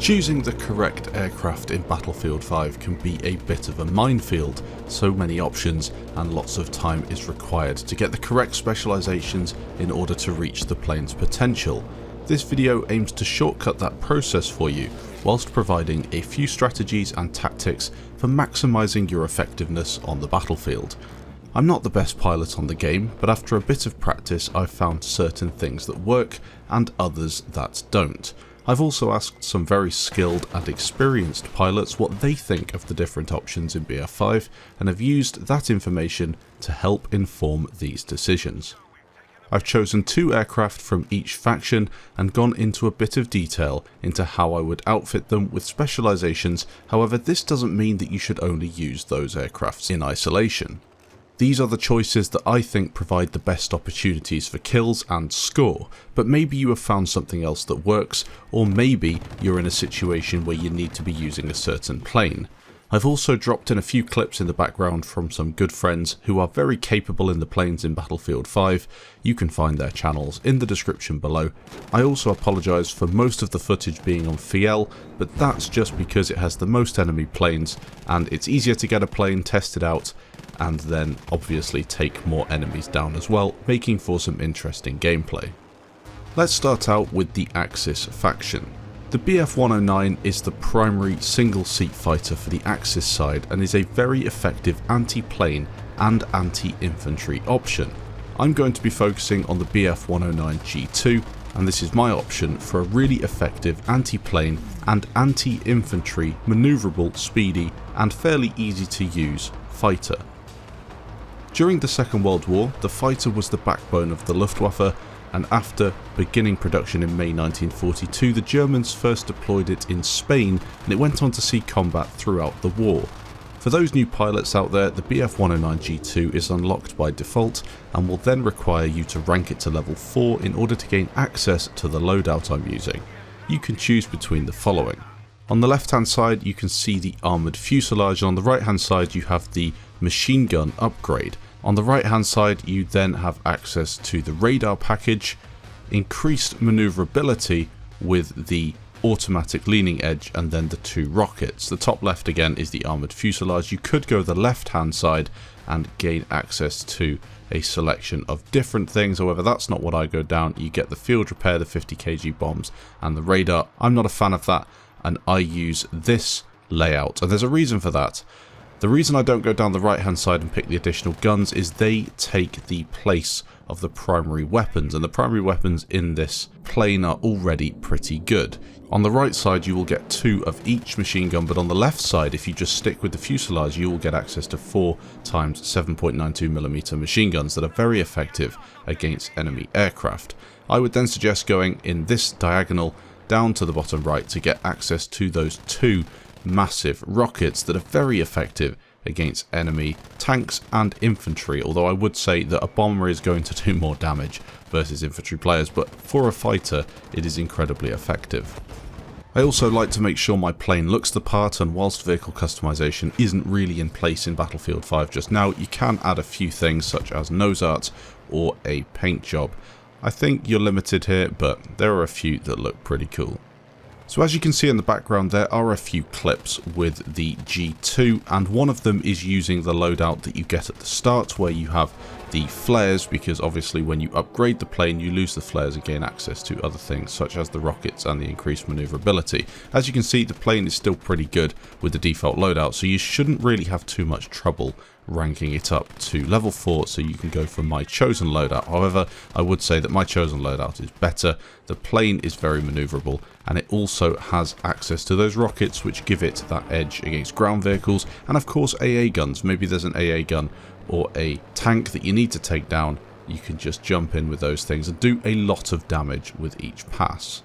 Choosing the correct aircraft in Battlefield 5 can be a bit of a minefield. So many options and lots of time is required to get the correct specialisations in order to reach the plane's potential. This video aims to shortcut that process for you, whilst providing a few strategies and tactics for maximising your effectiveness on the battlefield. I'm not the best pilot on the game, but after a bit of practice I've found certain things that work and others that don't. I've also asked some very skilled and experienced pilots what they think of the different options in BF5 and have used that information to help inform these decisions. I've chosen 2 aircraft from each faction and gone into a bit of detail into how I would outfit them with specialisations. However, this doesn't mean that you should only use those aircrafts in isolation. These are the choices that I think provide the best opportunities for kills and score, but maybe you have found something else that works, or maybe you're in a situation where you need to be using a certain plane. I've also dropped in a few clips in the background from some good friends who are very capable in the planes in Battlefield 5. You can find their channels in the description below. I also apologise for most of the footage being on FL, but that's just because it has the most enemy planes and it's easier to get a plane tested out and then obviously take more enemies down as well, making for some interesting gameplay. Let's start out with the Axis faction. The BF-109 is the primary single-seat fighter for the Axis side and is a very effective anti-plane and anti-infantry option. I'm going to be focusing on the BF-109 G2, and this is my option for a really effective anti-plane and anti-infantry, manoeuvrable, speedy and fairly easy to use fighter. During the Second World War, the fighter was the backbone of the Luftwaffe, and after beginning production in May 1942, the Germans first deployed it in Spain and it went on to see combat throughout the war. For those new pilots out there, the BF-109 G2 is unlocked by default and will then require you to rank it to level 4 in order to gain access to the loadout I'm using. You can choose between the following. On the left hand side you can see the armoured fuselage, and on the right hand side you have the machine gun upgrade. On the right hand side you then have access to the radar package, increased manoeuvrability with the automatic leaning edge, and then the 2 rockets. The top left again is the armoured fuselage. You could go the left hand side and gain access to a selection of different things, however that's not what I go down. You get the field repair, the 50 kg bombs and the radar. I'm not a fan of that and I use this layout, and there's a reason for that. The reason I don't go down the right hand side and pick the additional guns is they take the place of the primary weapons, and the primary weapons in this plane are already pretty good. On the right side you will get 2 of each machine gun, but on the left side, if you just stick with the fuselage, you will get access to 4 times 7.92mm machine guns that are very effective against enemy aircraft. I would then suggest going in this diagonal down to the bottom right to get access to those 2 massive rockets that are very effective against enemy tanks and infantry, although I would say that a bomber is going to do more damage versus infantry players, but for a fighter it is incredibly effective. I also like to make sure my plane looks the part, and whilst vehicle customization isn't really in place in Battlefield 5 just now, you can add a few things such as nose art or a paint job. I think you're limited here, but there are a few that look pretty cool. So as you can see in the background, there are a few clips with the G2, and one of them is using the loadout that you get at the start, where you have the flares, because obviously when you upgrade the plane you lose the flares and gain access to other things such as the rockets and the increased manoeuvrability. As you can see, the plane is still pretty good with the default loadout, so you shouldn't really have too much trouble ranking it up to level 4, so you can go for my chosen loadout. However, I would say that my chosen loadout is better. The plane is very manoeuvrable and it also has access to those rockets which give it that edge against ground vehicles, and of course AA guns. Maybe there's an AA gun or a tank that you need to take down. You can just jump in with those things and do a lot of damage with each pass.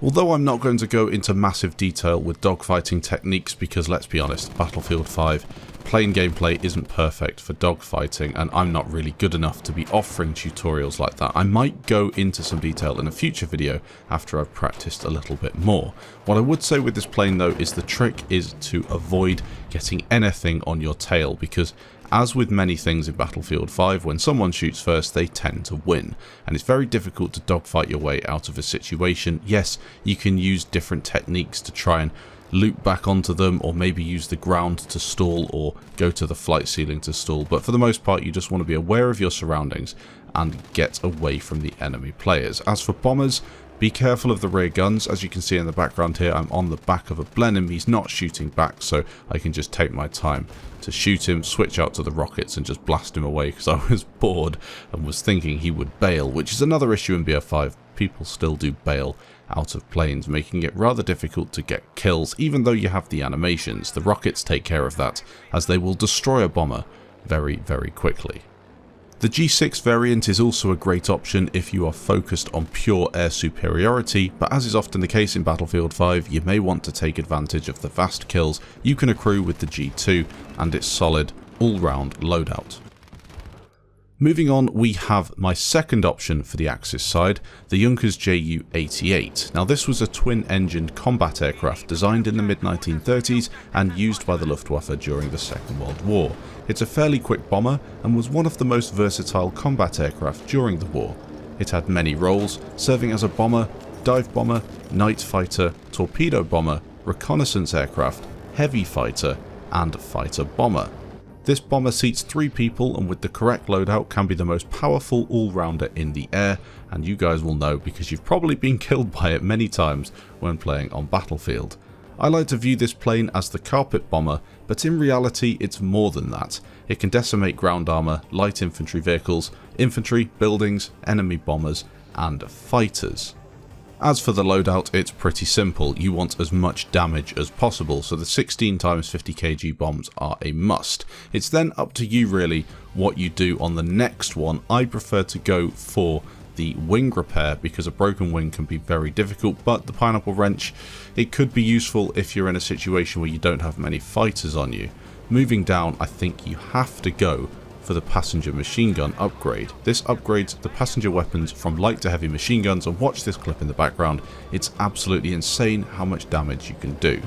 Although I'm not going to go into massive detail with dogfighting techniques, because let's be honest, Battlefield 5 plane gameplay isn't perfect for dogfighting and I'm not really good enough to be offering tutorials like that. I might go into some detail in a future video after I've practiced a little bit more. What I would say with this plane though is the trick is to avoid getting anything on your tail, because As with many things in Battlefield 5, when someone shoots first, they tend to win, and it's very difficult to dogfight your way out of a situation. Yes, you can use different techniques to try and loop back onto them, or maybe use the ground to stall, or go to the flight ceiling to stall, but for the most part you just want to be aware of your surroundings and get away from the enemy players. As for bombers, be careful of the rear guns. As you can see in the background here, I'm on the back of a Blenheim. He's not shooting back, so I can just take my time to shoot him, switch out to the rockets and just blast him away, because I was bored and was thinking he would bail, which is another issue in BF5. People still do bail out of planes, making it rather difficult to get kills. Even though you have the animations, the rockets take care of that, as they will destroy a bomber very, very quickly. The G6 variant is also a great option if you are focused on pure air superiority, but as is often the case in Battlefield 5, you may want to take advantage of the vast kills you can accrue with the G2 and its solid all-round loadout. Moving on, we have my second option for the Axis side, the Junkers Ju-88. Now this was a twin-engined combat aircraft designed in the mid-1930s and used by the Luftwaffe during the Second World War. It's a fairly quick bomber and was one of the most versatile combat aircraft during the war. It had many roles, serving as a bomber, dive bomber, night fighter, torpedo bomber, reconnaissance aircraft, heavy fighter, and fighter bomber. This bomber seats 3 people, and with the correct loadout can be the most powerful all-rounder in the air, and you guys will know because you've probably been killed by it many times when playing on Battlefield. I like to view this plane as the carpet bomber, but in reality it's more than that. It can decimate ground armour, light infantry vehicles, infantry, buildings, enemy bombers, and fighters. As for the loadout, it's pretty simple. You want as much damage as possible, so the 16 x 50 kg bombs are a must. It's then up to you really what you do on the next one. I prefer to go for the wing repair because a broken wing can be very difficult, but the pineapple wrench, it could be useful if you're in a situation where you don't have many fighters on you. Moving down, I think you have to go for the passenger machine gun upgrade. This upgrades the passenger weapons from light to heavy machine guns, and watch this clip in the background. It's absolutely insane how much damage you can do.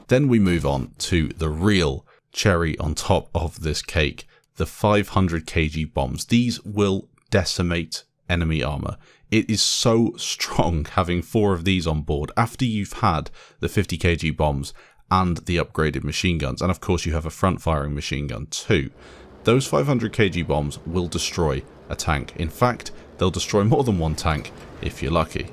Then we move on to the real cherry on top of this cake, the 500 kg bombs. These will decimate enemy armor. It is so strong having 4 of these on board after you've had the 50 kg bombs and the upgraded machine guns, and of course you have a front firing machine gun too. Those 500 kg bombs will destroy a tank. In fact, they'll destroy more than one tank if you're lucky.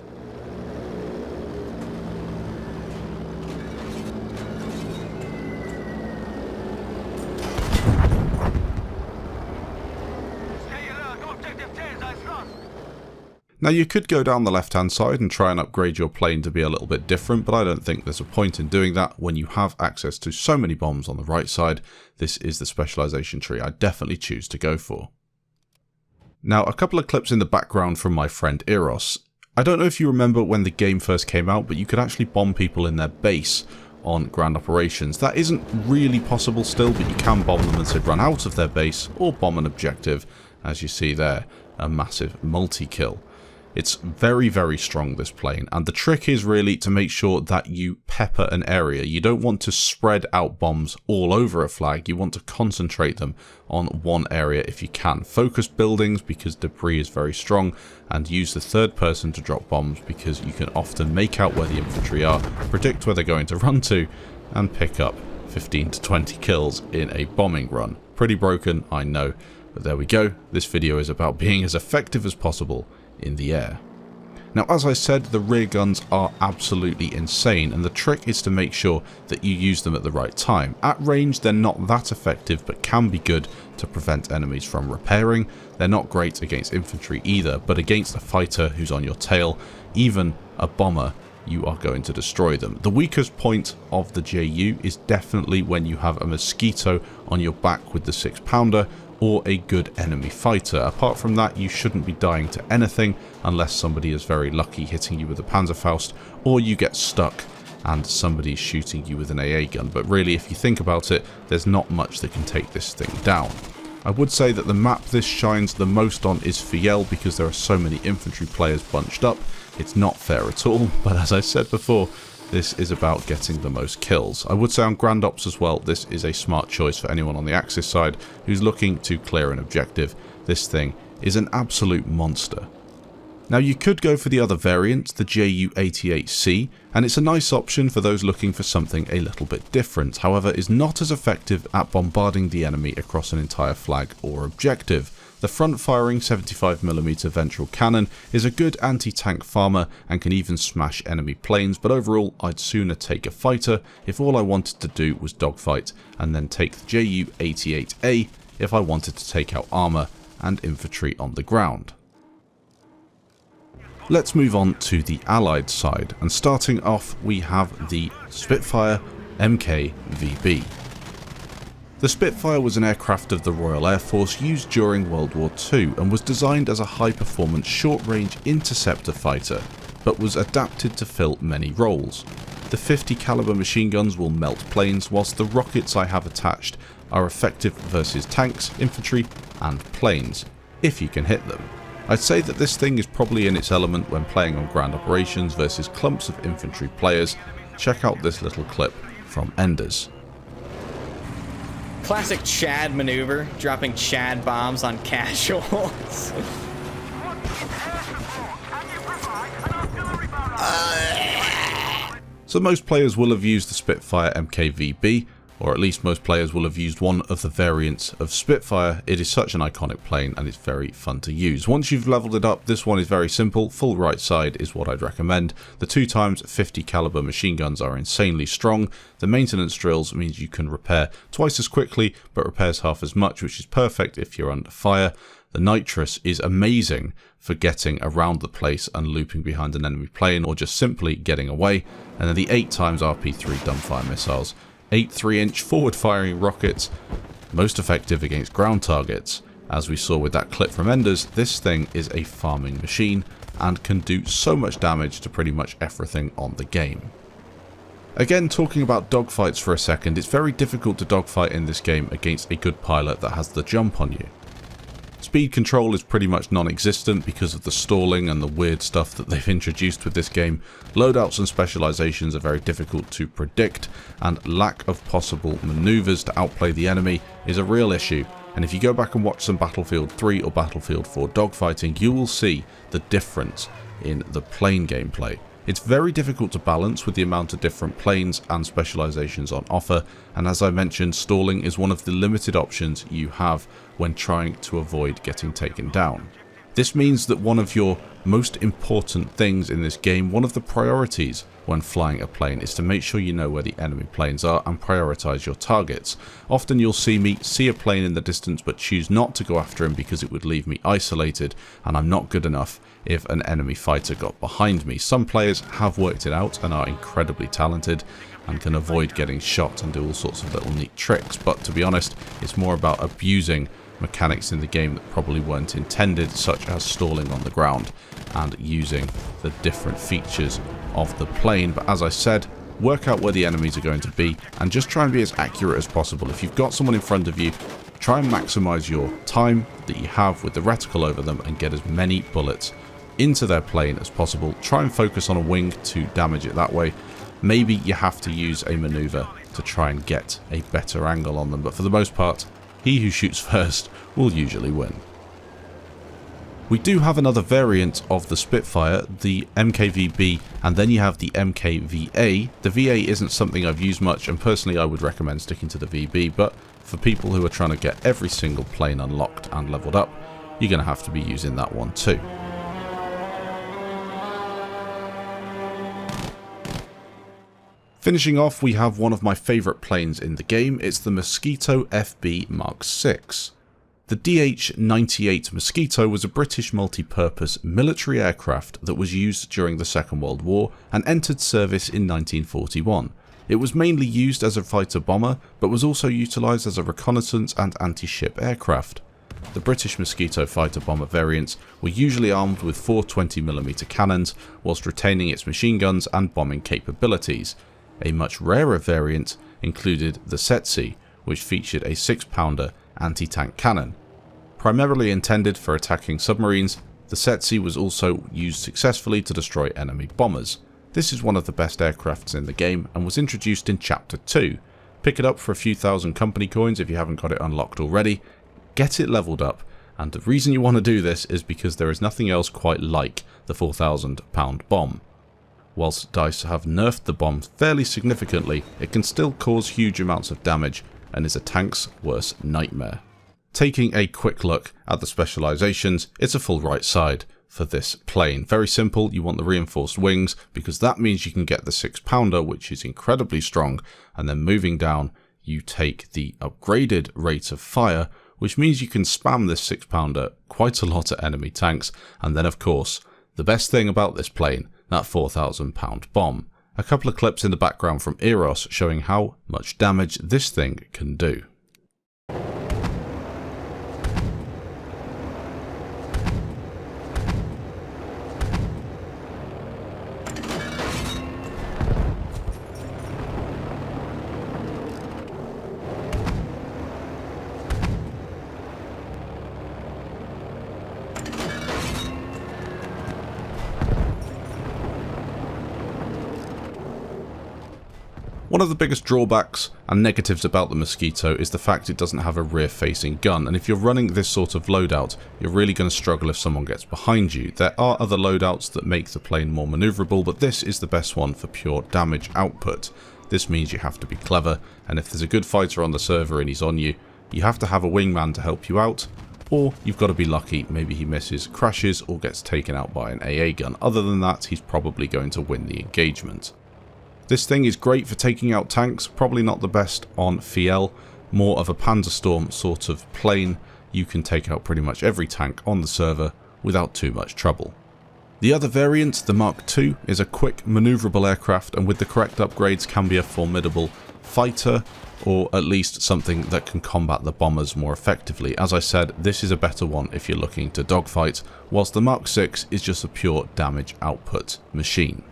Now you could go down the left hand side and try and upgrade your plane to be a little bit different, but I don't think there's a point in doing that when you have access to so many bombs on the right side. This is the specialization tree I definitely choose to go for. Now a couple of clips in the background from my friend Eros. I don't know if you remember when the game first came out, but you could actually bomb people in their base on ground operations. That isn't really possible still, but you can bomb them until they run out of their base or bomb an objective, as you see there, a massive multi-kill. It's very, very strong, this plane, and the trick is really to make sure that you pepper an area. You don't want to spread out bombs all over a flag, you want to concentrate them on one area if you can. Focus buildings because debris is very strong, and use the third person to drop bombs because you can often make out where the infantry are, predict where they're going to run to, and pick up 15 to 20 kills in a bombing run. Pretty broken, I know, but there we go. This video is about being as effective as possible in the air. Now, as I said, the rear guns are absolutely insane, and the trick is to make sure that you use them at the right time. At range, they're not that effective, but can be good to prevent enemies from repairing. They're not great against infantry either, but against a fighter who's on your tail, even a bomber, you are going to destroy them. The weakest point of the JU is definitely when you have a mosquito on your back with the 6-pounder, or a good enemy fighter. Apart from that, you shouldn't be dying to anything unless somebody is very lucky hitting you with a Panzerfaust, or you get stuck and somebody's shooting you with an AA gun. But really, if you think about it, there's not much that can take this thing down. I would say that the map this shines the most on is Fiel, because there are so many infantry players bunched up. It's not fair at all, but as I said before, this is about getting the most kills. I would say on Grand Ops as well, this is a smart choice for anyone on the Axis side who's looking to clear an objective. This thing is an absolute monster. Now, you could go for the other variant, the Ju-88C, and it's a nice option for those looking for something a little bit different, however is not as effective at bombarding the enemy across an entire flag or objective. The front-firing 75mm ventral cannon is a good anti-tank farmer and can even smash enemy planes, but overall I'd sooner take a fighter if all I wanted to do was dogfight, and then take the Ju-88A if I wanted to take out armour and infantry on the ground. Let's move on to the Allied side, and starting off we have the Spitfire MKVB. The Spitfire was an aircraft of the Royal Air Force used during World War II and was designed as a high-performance short-range interceptor fighter, but was adapted to fill many roles. The 50 caliber machine guns will melt planes, whilst the rockets I have attached are effective versus tanks, infantry and planes, if you can hit them. I'd say that this thing is probably in its element when playing on grand operations versus clumps of infantry players. Check out this little clip from Enders. Classic Chad maneuver, dropping Chad bombs on casuals. So most players will have used the Spitfire MKVB, or at least most players will have used one of the variants of Spitfire. It is such an iconic plane and it's very fun to use. Once you've leveled it up, this one is very simple. Full right side is what I'd recommend. The 2x 50 caliber machine guns are insanely strong. The maintenance drills means you can repair twice as quickly but repairs half as much, which is perfect if you're under fire. The nitrous is amazing for getting around the place and looping behind an enemy plane or just simply getting away. And then the 8x RP3 dumbfire missiles. 8 3-inch forward-firing rockets, most effective against ground targets. As we saw with that clip from Enders, this thing is a farming machine and can do so much damage to pretty much everything on the game. Again, talking about dogfights for a second, it's very difficult to dogfight in this game against a good pilot that has the jump on you. Speed control is pretty much non-existent because of the stalling and the weird stuff that they've introduced with this game. Loadouts and specialisations are very difficult to predict, and lack of possible manoeuvres to outplay the enemy is a real issue. And if you go back and watch some Battlefield 3 or Battlefield 4 dogfighting, you will see the difference in the plane gameplay. It's very difficult to balance with the amount of different planes and specialisations on offer, and as I mentioned, stalling is one of the limited options you have when trying to avoid getting taken down. This means that one of your most important things in this game, one of the priorities when flying a plane, is to make sure you know where the enemy planes are and prioritise your targets. Often you'll see me see a plane in the distance but choose not to go after him because it would leave me isolated and I'm not good enough if an enemy fighter got behind me. Some players have worked it out and are incredibly talented and can avoid getting shot and do all sorts of little neat tricks, but to be honest, it's more about abusing mechanics in the game that probably weren't intended, such as stalling on the ground and using the different features of the plane. But as I said, work out where the enemies are going to be and just try and be as accurate as possible. If you've got someone in front of you, try and maximize your time that you have with the reticle over them and get as many bullets into their plane as possible. Try and focus on a wing to damage it that way. Maybe you have to use a maneuver to try and get a better angle on them, but for the most part, he who shoots first will usually win. We do have another variant of the Spitfire, the MKVB, and then you have the MKVA. The VA isn't something I've used much, and personally I would recommend sticking to the VB, but for people who are trying to get every single plane unlocked and leveled up, you're going to have to be using that one too. Finishing off, we have one of my favourite planes in the game. It's the Mosquito FB Mark 6. The DH-98 Mosquito was a British multi-purpose military aircraft that was used during the Second World War and entered service in 1941. It was mainly used as a fighter bomber, but was also utilised as a reconnaissance and anti-ship aircraft. The British Mosquito fighter bomber variants were usually armed with 4 20mm cannons, whilst retaining its machine guns and bombing capabilities. A much rarer variant included the Setsi, which featured a 6-pounder anti-tank cannon. Primarily intended for attacking submarines, the Setsi was also used successfully to destroy enemy bombers. This is one of the best aircrafts in the game and was introduced in Chapter 2. Pick it up for a few thousand company coins if you haven't got it unlocked already. Get it leveled up, and the reason you want to do this is because there is nothing else quite like the 4,000-pound bomb. Whilst DICE have nerfed the bomb fairly significantly, it can still cause huge amounts of damage and is a tank's worst nightmare. Taking a quick look at the specialisations, it's a full right side for this plane. Very simple, you want the reinforced wings because that means you can get the 6-pounder, which is incredibly strong, and then moving down you take the upgraded rate of fire, which means you can spam this 6-pounder quite a lot at enemy tanks, and then of course, the best thing about this plane, that 4,000-pound bomb. A couple of clips in the background from Eros showing how much damage this thing can do. One of the biggest drawbacks and negatives about the Mosquito is the fact it doesn't have a rear-facing gun, and if you're running this sort of loadout, you're really going to struggle if someone gets behind you. There are other loadouts that make the plane more manoeuvrable, but this is the best one for pure damage output. This means you have to be clever, and if there's a good fighter on the server and he's on you, you have to have a wingman to help you out, or you've got to be lucky, maybe he misses, crashes, or gets taken out by an AA gun. Other than that, he's probably going to win the engagement. This thing is great for taking out tanks, probably not the best on Fiel, more of a Panzerstorm sort of plane. You can take out pretty much every tank on the server without too much trouble. The other variant, the Mark II, is a quick manoeuvrable aircraft and with the correct upgrades can be a formidable fighter, or at least something that can combat the bombers more effectively. As I said, this is a better one if you're looking to dogfight, whilst the Mark VI is just a pure damage output machine.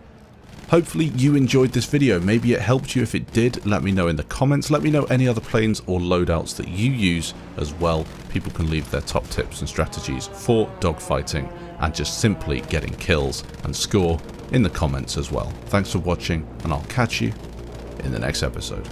Hopefully you enjoyed this video. Maybe it helped you. If it did, let me know in the comments. Let me know any other planes or loadouts that you use as well. People can leave their top tips and strategies for dogfighting and just simply getting kills and score in the comments as well. Thanks for watching, and I'll catch you in the next episode.